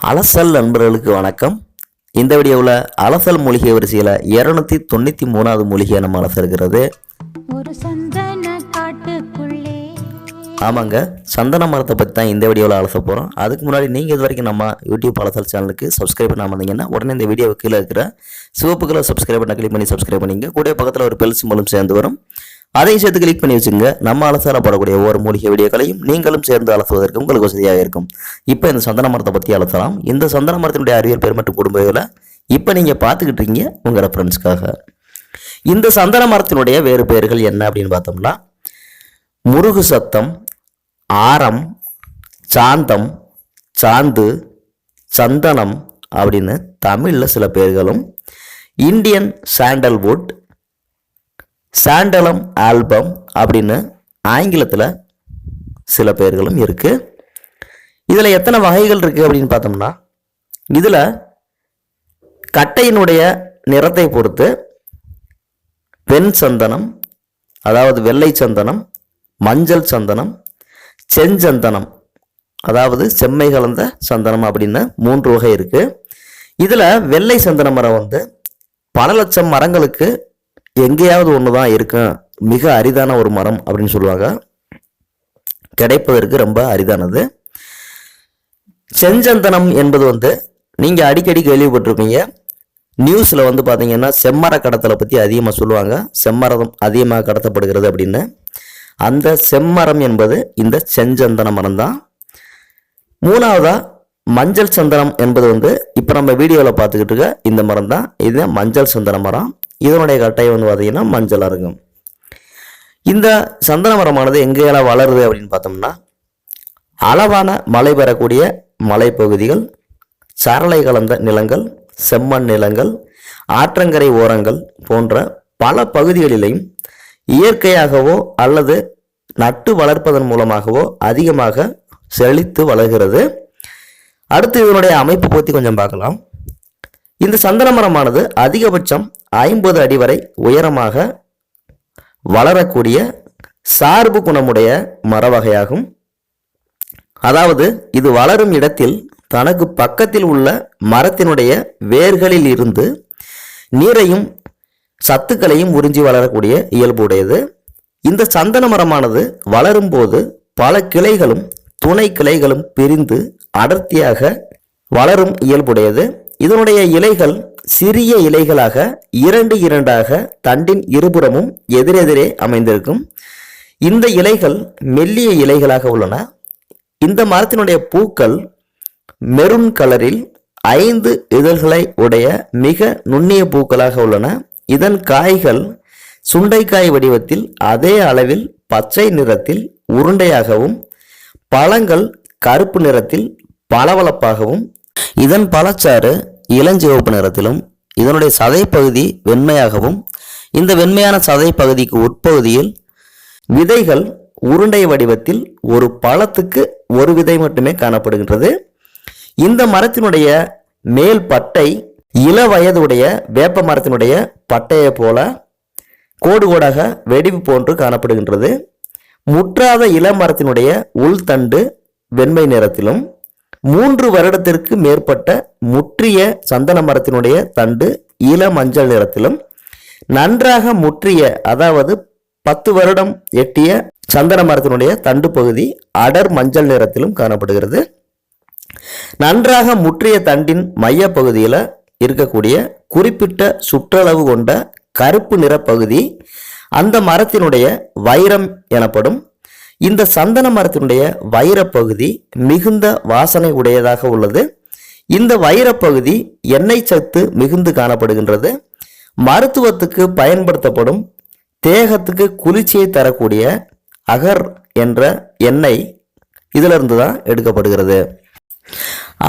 அலசல் நண்பர்களுக்கு வணக்கம். இந்த வீடியோவில் அலசல் மூலிகை வரிசையில் 293வது மூலிகையை நம்ம அலச இருக்கிறது. ஆமாங்க, சந்தன மரத்தை பற்றி தான் இந்த வீடியோவில் அலச போகிறோம். அதுக்கு முன்னாடி நீங்கள் இது வரைக்கும் நம்ம யூடியூப் அலசல் சேனலுக்கு சப்ஸ்கிரைப் பண்ணாமல் இருந்தீங்கன்னா உடனே இந்த வீடியோ கீழே இருக்கிற சிவப்பு கலர் சப்ஸ்கிரைப் பண்ண கிளிக் பண்ணி சப்ஸ்கிரைப் பண்ணிங்க. கூட பக்கத்தில் ஒரு பெல் சிம்பலும் சேர்ந்து வரும், அதையும் சேர்த்து கிளிக் பண்ணி வச்சுங்க. நம்ம அலசால போடக்கூடிய ஒவ்வொரு மூலிகை வீடியோக்களையும் நீங்களும் சேர்ந்து அலசுவதற்கு உங்களுக்கு வசதியாக இருக்கும். இப்போ இந்த சந்தன மரத்தை பற்றி அலசலாம். இந்த சந்தன மரத்தினுடைய அறிவியல் பெயர் மற்றும் குடும்பங்களை இப்போ நீங்கள் பார்த்துக்கிட்டு இருக்கீங்க உங்கள் ரெஃபரன்ஸ்க்காக. இந்த சந்தன மரத்தினுடைய வேறு பெயர்கள் என்ன அப்படின்னு பார்த்தோம்னா, முருகு சத்தம், ஆரம், சாந்தம், சாந்து, சந்தனம் அப்படின்னு தமிழில் சில பெயர்களும், இந்தியன் சாண்டல்வுட், சாண்டலம் ஆல்பம் அப்படின்னு ஆங்கிலத்தில் சில பெயர்களும் இருக்குது. இதில் எத்தனை வகைகள் இருக்குது அப்படின்னு பார்த்தோம்னா, இதில் கட்டையினுடைய நிறத்தை பொறுத்து வெண் சந்தனம், அதாவது வெள்ளை சந்தனம், மஞ்சள் சந்தனம், செஞ்சந்தனம், அதாவது செம்மை கலந்த சந்தனம் அப்படின்னு 3 வகை இருக்குது. இதில் வெள்ளை சந்தன மரம் பல லட்சம் மரங்களுக்கு எங்கேயாவது ஒன்று தான் இருக்கும், மிக அரிதான ஒரு மரம் அப்படின்னு சொல்லுவாங்க, கிடைப்பதற்கு ரொம்ப அரிதானது. செஞ்சந்தனம் என்பது நீங்கள் அடிக்கடி கேள்விப்பட்டிருப்பீங்க. நியூஸில் பார்த்தீங்கன்னா செம்மர கடத்தலை பற்றி அதிகமாக சொல்லுவாங்க. செம்மரம் அதிகமாக கடத்தப்படுகிறது அப்படின்னு. அந்த செம்மரம் என்பது இந்த செஞ்சந்தன மரம் தான். 3வதா மஞ்சள் சந்தனம் என்பது இப்போ நம்ம வீடியோவில் பார்த்துக்கிட்டு இருக்க இந்த மரம் தான். இது மஞ்சள் சந்தன மரம். இதனுடைய கட்டை பார்த்தீங்கன்னா மஞ்சளாக இருக்கும். இந்த சந்தன மரமானது எங்கெல்லாம் வளருது அப்படின்னு பார்த்தோம்னா, அளவான மழை பெறக்கூடிய மலைப்பகுதிகள், சரளை கலந்த நிலங்கள், செம்மண் நிலங்கள், ஆற்றங்கரை ஓரங்கள் போன்ற பல பகுதிகளிலையும் இயற்கையாகவோ அல்லது நட்டு வளர்ப்பதன் மூலமாகவோ அதிகமாக செழித்து வளர்கிறது. அடுத்து இதனுடைய அமைப்பு பற்றி கொஞ்சம் பார்க்கலாம். இந்த சந்தன மரமானது அதிகபட்சம் 50 அடி வரை உயரமாக வளரக்கூடிய சார்பு குணமுடைய மர வகையாகும். அதாவது இது வளரும் இடத்தில் தனக்கு பக்கத்தில் உள்ள மரத்தினுடைய வேர்களில் இருந்து நீரையும் சத்துக்களையும் உறிஞ்சி வளரக்கூடிய இயல்பு உடையது. இந்த சந்தன மரமானது வளரும் போது பல கிளைகளும் துணை கிளைகளும் பிரிந்து அடர்த்தியாக வளரும் இயல்புடையது. இதனுடைய இலைகள் சிறிய இலைகளாக 2 தண்டின் இருபுறமும் எதிரெதிரே அமைந்திருக்கும். இந்த இலைகள் மெல்லிய இலைகளாக உள்ளன. இந்த மரத்தினுடைய பூக்கள் மெரூன் கலரில் 5 இதழ்களை உடைய மிக நுண்ணிய பூக்களாக உள்ளன. இதன் காய்கள் சுண்டைக்காய் வடிவத்தில் அதே அளவில் பச்சை நிறத்தில் உருண்டையாகவும், பழங்கள் கருப்பு நிறத்தில் பளபளப்பாகவும், இதன் பழச்சாறு இளஞ்சிவப்பு நிறத்திலும், இதனுடைய சதை பகுதி வெண்மையாகவும், இந்த வெண்மையான சதை பகுதிக்கு உட்பகுதியில் விதைகள் உருண்டை வடிவத்தில் ஒரு பழத்துக்கு ஒரு விதை மட்டுமே காணப்படுகின்றது. இந்த மரத்தினுடைய மேல் பட்டை இள வயதுடைய வேப்ப மரத்தினுடைய பட்டையை போல கோடு கோடாக வெடிவு போன்று காணப்படுகின்றது. முற்றாத இளமரத்தினுடைய உள்தண்டு வெண்மை நிறத்திலும், 3 வருடத்திற்கு மேற்பட்ட முற்றிய சந்தன மரத்தினுடைய தண்டு இள மஞ்சள் நிறத்திலும், நன்றாக முற்றிய அதாவது 10 வருடம் எட்டிய சந்தன மரத்தினுடைய தண்டு பகுதி அடர் மஞ்சள் நிறத்திலும் காணப்படுகிறது. நன்றாக முற்றிய தண்டின் மைய பகுதியில் இருக்கக்கூடிய குறிப்பிட்ட சுற்றளவு கொண்ட கருப்பு நிற பகுதி அந்த மரத்தினுடைய வைரம் எனப்படும். இந்த சந்தன மரத்தினுடைய வைரப்பகுதி மிகுந்த வாசனை உடையதாக உள்ளது. இந்த வைரப்பகுதி எண்ணெய் சத்து மிகுந்து காணப்படுகின்றது. மருத்துவத்துக்கு பயன்படுத்தப்படும் தேகத்துக்கு குளிர்ச்சியை தரக்கூடிய அகர் என்ற எண்ணெய் இதிலிருந்து தான் எடுக்கப்படுகிறது.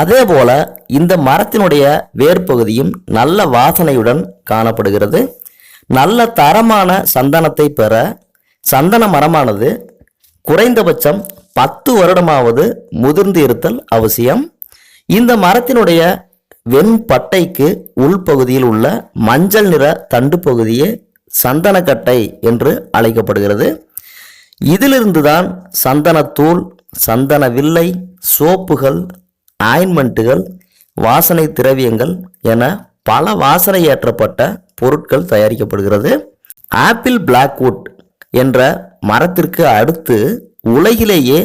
அதே போல இந்த மரத்தினுடைய வேர்பகுதியும் நல்ல வாசனையுடன் காணப்படுகிறது. நல்ல தரமான சந்தனத்தை பெற சந்தன மரமானது குறைந்தபட்சம் 10 வருடமாவது முதிர்ந்து இருத்தல் அவசியம். இந்த மரத்தினுடைய வெண்பட்டைக்கு உள்பகுதியில் உள்ள மஞ்சள் நிற தண்டு பகுதியே சந்தனக்கட்டை என்று அழைக்கப்படுகிறது. இதிலிருந்துதான் சந்தனத்தூள், சந்தன வில்லை, சோப்புகள், ஆயின்மெண்ட்டுகள், வாசனை திரவியங்கள் என பல வாசனை ஏற்றப்பட்ட பொருட்கள் தயாரிக்கப்படுகிறது. ஆப்பிள் பிளாக்வுட் என்ற மரத்திற்கு அடுத்து உலகிலேயே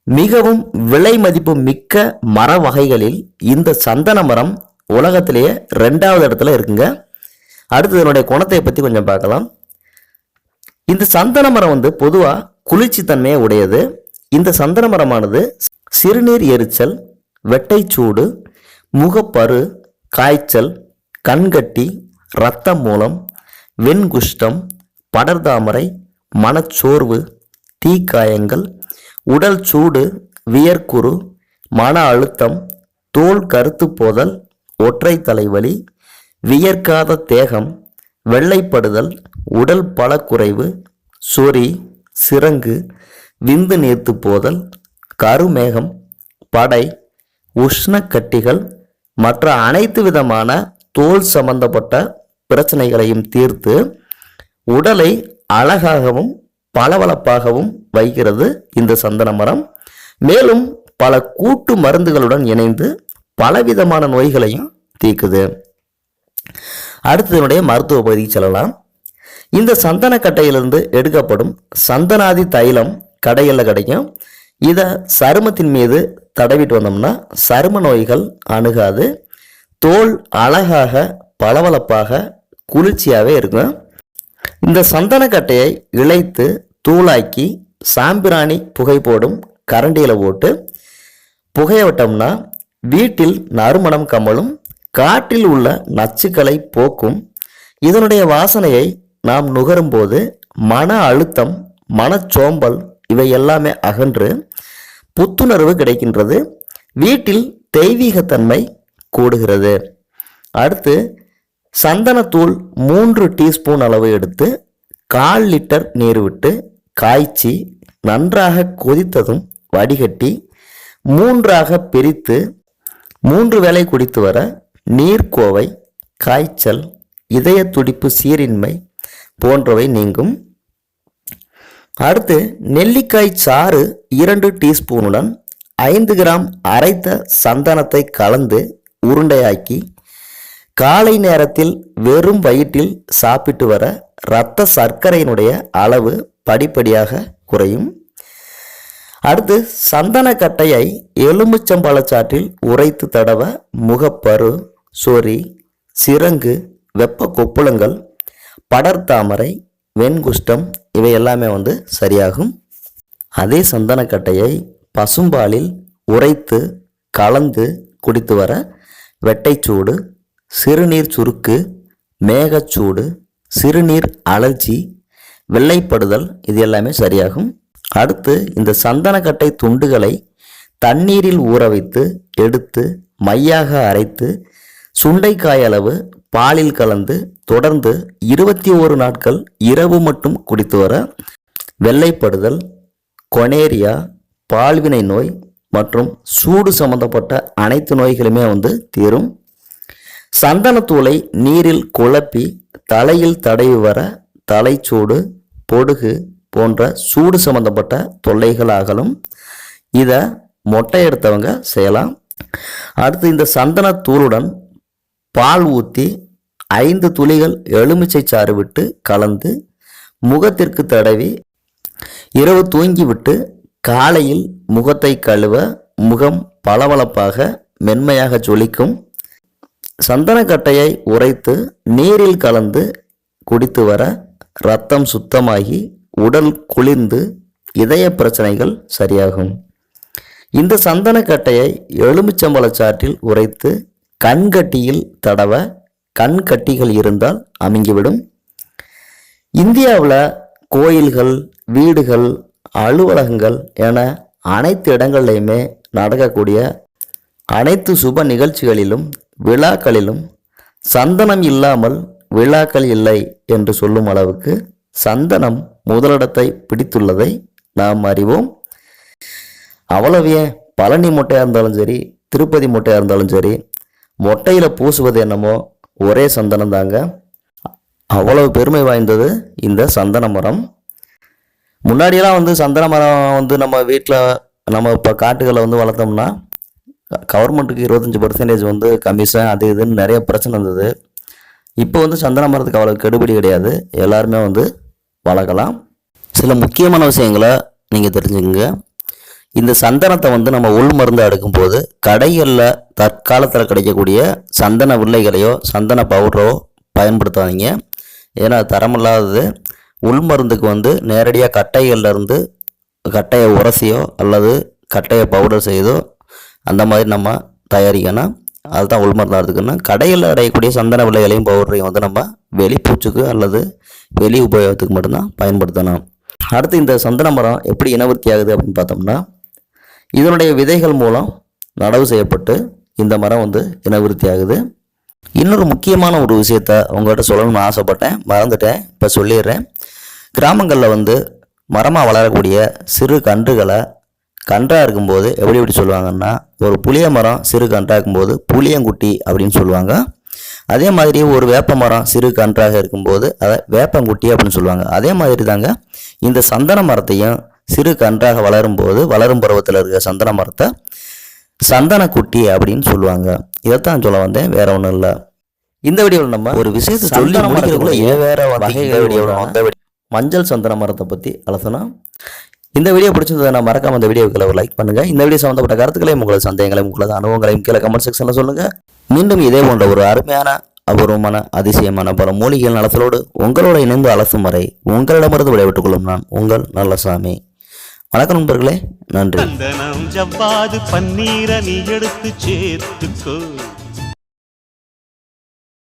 மிகவும் விலை மதிப்பு மிக்க மர வகைகளில் இந்த சந்தன மரம் உலகத்திலேயே 2வது இடத்துல இருக்குங்க. அடுத்து இதனுடைய குணத்தை பற்றி கொஞ்சம் பார்க்கலாம். இந்த சந்தன மரம் பொதுவாக குளிர்ச்சி தன்மையை உடையது. இந்த சந்தன மரமானது சிறுநீர் எரிச்சல், வெட்டைச்சூடு, முகப்பரு, காய்ச்சல், கண்கட்டி, இரத்த மூலம், வெண்குஷ்டம், படர்தாமரை, மனச்சோர்வு, தீக்காயங்கள், உடல் சூடு, வியர்க்குரு, மன அழுத்தம், தோல் கருத்து போதல், ஒற்றை தலைவலி, வியர்க்காத தேகம், வெள்ளைப்படுதல், உடல் பலக்குறைவு, சொறி, சிரங்கு, விந்து நீர்த்து போதல், கருமேகம், படை, உஷ்ணக்கட்டிகள் மற்ற அனைத்து விதமான தோல் சம்பந்தப்பட்ட பிரச்சனைகளையும் தீர்த்து உடலை அழகாகவும் பளபளப்பாகவும் வைக்கிறது இந்த சந்தன மரம். மேலும் பல கூட்டு மருந்துகளுடன் இணைந்து பலவிதமான நோய்களையும் தீர்க்குது. அடுத்ததனுடைய மருத்துவ பகுதிக்கு செல்லலாம். இந்த சந்தன கட்டையிலிருந்து எடுக்கப்படும் சந்தனாதி தைலம் கடைகளில் கிடைக்கும். இதை சருமத்தின் மீது தடவிட்டு வந்தோம்னா சரும நோய்கள் அணுகாது. தோல் அழகாக பளபளப்பாக குளிர்ச்சியாகவே இருக்கும். இந்த சந்தனக்கட்டையை இழைத்து தூளாக்கி சாம்பிராணி புகை போடும் கரண்டியில் போட்டு புகைய விட்டோம்னா வீட்டில் நறுமணம் கமலும், காற்றில் உள்ள நச்சுக்களை போக்கும். இதனுடைய வாசனையை நாம் நுகரும்போது மன அழுத்தம், மனச்சோம்பல் இவை எல்லாமே அகன்று புத்துணர்வு கிடைக்கின்றது. வீட்டில் தெய்வீகத்தன்மை கூடுகிறது. அடுத்து சந்தனத்தூள் 3 டீஸ்பூன் அளவு எடுத்து 1/4 லிட்டர் நீர் விட்டு காய்ச்சி நன்றாக கொதித்ததும் வடிகட்டி 3ஆக பிரித்து 3 வேளை குடித்து வர நீர்க்கோவை, காய்ச்சல், இதய துடிப்பு சீரின்மை போன்றவை நீங்கும். அடுத்து நெல்லிக்காய் சாறு 2 டீஸ்பூனுடன் 5 கிராம் அரைத்த சந்தனத்தை கலந்து உருண்டையாக்கி காலை நேரத்தில் வெறும் வயிற்றில் சாப்பிட்டு வர இரத்த சர்க்கரையினுடைய அளவு படிப்படியாக குறையும். அடுத்து சந்தனக்கட்டையை எலுமிச்சம்பழச்சாற்றில் உரைத்து தடவ முகப்பரு, சொறி, சிரங்கு, வெப்ப கொப்புளங்கள், படர்தாமரை, வெண்குஷ்டம் இவை எல்லாமே சரியாகும். அதே சந்தனக்கட்டையை பசும்பாலில் உரைத்து கலந்து குடித்து வர வெட்டைச்சூடு, சிறுநீர் சுருக்கு, மேகச்சூடு, சிறுநீர் அலர்ஜி, வெள்ளைப்படுதல் இது எல்லாமே சரியாகும். அடுத்து இந்த சந்தனக்கட்டை துண்டுகளை தண்ணீரில் ஊற வைத்து எடுத்து மையாக அரைத்து சுண்டைக்காய் அளவு பாலில் கலந்து தொடர்ந்து 21 நாட்கள் இரவு மட்டும் குடித்து வர வெள்ளைப்படுதல், கொனேரியா, பால்வினை நோய் மற்றும் சூடு சம்பந்தப்பட்ட அனைத்து நோய்களுமே தீரும். சந்தனத்தூளை நீரில் குழப்பி தலையில் தடவி வர தலைச்சூடு, பொடுகு போன்ற சூடு சம்பந்தப்பட்ட தொல்லைகள் ஆகலும். இதை மொட்டை எடுத்தவங்க செய்யலாம். அடுத்து இந்த சந்தனத்தூளுடன் பால் ஊற்றி 5 துளிகள் எலுமிச்சை சாறு விட்டு கலந்து முகத்திற்கு தடவி இரவு தூங்கிவிட்டு காலையில் முகத்தை கழுவ முகம் பளபளப்பாக மென்மையாக ஜொலிக்கும். சந்தனக்கட்டையை உரைத்து நீரில் கலந்து குடித்து வர இரத்தம் சுத்தமாகி உடல் குளிர்ந்து இதய பிரச்சனைகள் சரியாகும். இந்த சந்தனக்கட்டையை எலுமிச்சம்பழச்சாற்றில் உரைத்து கண்கட்டியில் தடவ கண்கட்டிகள் இருந்தால் அமுங்கிவிடும். இந்தியாவில் கோயில்கள், வீடுகள், அலுவலகங்கள் என அனைத்து இடங்கள்லையுமே நடக்கக்கூடிய அனைத்து சுப நிகழ்ச்சிகளிலும் விழாக்களிலும் சந்தனம் இல்லாமல் விழாக்கள் இல்லை என்று சொல்லும் அளவுக்கு சந்தனம் முதலிடத்தை பிடித்துள்ளதை நாம் அறிவோம். அவ்வளவு ஏன் பழனி மொட்டையாக இருந்தாலும் சரி, திருப்பதி மொட்டையாக இருந்தாலும் சரி, மொட்டையில் பூசுவது என்னமோ ஒரே சந்தனம் தாங்க. அவ்வளவு பெருமை வாய்ந்தது இந்த சந்தன மரம். முன்னாடியெல்லாம் சந்தன மரம் நம்ம வீட்டில் நம்ம இப்போ காட்டுகளை வளர்த்தோம்னா கவர்மெண்ட்டுக்கு 25% வந்து கமிஷன் அது இதுன்னு நிறைய பிரச்சனை இருந்தது. இப்போ வந்து சந்தன மரத்துக்கு அவ்வளோ கெடுபிடி கிடையாது, எல்லாருமே வந்து வளர்க்கலாம். சில முக்கியமான விஷயங்களை நீங்கள் தெரிஞ்சுக்கங்க. இந்த சந்தனத்தை வந்து நம்ம உள் மருந்து அடுக்கும்போது கடைகளில் தற்காலத்தில் கிடைக்கக்கூடிய சந்தன வில்லைகளையோ சந்தன பவுடரோ பயன்படுத்தாதீங்க. ஏன்னா தரமில்லாதது. உள் மருந்துக்கு வந்து நேரடியாக கட்டைகள்லேருந்து கட்டையை உரசியோ அல்லது கட்டையை பவுடர் செய்தோ அந்த மாதிரி நம்ம தயாரிக்கணும். அதுதான் உள் மருந்து எடுத்துக்கணும். கடையில் அடையக்கூடிய சந்தன வில்லைகளையும் பவுடரையும் வந்து நம்ம வெளிப்பூச்சுக்கு அல்லது வெளி உபயோகத்துக்கு மட்டும்தான் பயன்படுத்தணும். அடுத்து இந்த சந்தன மரம் எப்படி இனவிருத்தி ஆகுது அப்படின்னு பார்த்தோம்னா, இதனுடைய விதைகள் மூலம் நடவு செய்யப்பட்டு இந்த மரம் வந்து இனவிருத்தி ஆகுது. இன்னொரு முக்கியமான ஒரு விஷயத்த உங்கள்கிட்ட சொல்லணும்னு ஆசைப்பட்டேன், மறந்துட்டேன், இப்போ சொல்லிடுறேன். கிராமங்களில் வந்து மரமாக வளரக்கூடிய சிறு கன்றுகளை கன்றாக இருக்கும்போது எப்படி சொல்லுவாங்கன்னா, ஒரு புளிய மரம் சிறு கன்றாக இருக்கும்போது புளியங்குட்டி அப்படின்னு சொல்லுவாங்க. அதே மாதிரி ஒரு வேப்ப மரம் சிறு கன்றாக இருக்கும்போது அதை வேப்பங்குட்டி அப்படின்னு சொல்லுவாங்க. அதே மாதிரி தாங்க இந்த சந்தன மரத்தையும் சிறு கன்றாக வளரும் பருவத்தில் இருக்கிற சந்தன மரத்தை சந்தனக்குட்டி அப்படின்னு சொல்லுவாங்க. இதைத்தான் சொல்ல வந்தேன், வேற ஒன்றும் இல்லை. இந்த வீடியோவில் நம்ம ஒரு விஷயத்தை சொல்லி முடிக்கிறதுக்குள்ள வேற வகைகள் மஞ்சள் சந்தன மரத்தை பற்றி அலசணும். இந்த வீடியோ பிடிச்சிருந்ததை நான் மறக்காம இந்த வீடியோக்களை ஒரு லைக் பண்ணுங்கள். இந்த வீடியோ சம்மந்தப்பட்ட கருத்துக்களையும் உங்களது சந்தேகங்களையும் உங்களது அனுபவங்களையும் கீழே கமெண்ட் செக்ஷனில் சொல்லுங்கள். மீண்டும் இதே போன்ற ஒரு அருமையான அபூர்வமான அதிசயமான பல மூலிகைகள் நலத்தோடு உங்களோட இணைந்து அலசும் வரை உங்களிடமிருந்து விடைபெற்றுக் கொள்ளும் நான் உங்கள் நல்லசாமி. வணக்கம் நண்பர்களே, நன்றி. ஜவ்வாது பன்னீரை நீ எடுத்து சேர்த்துக்கோ.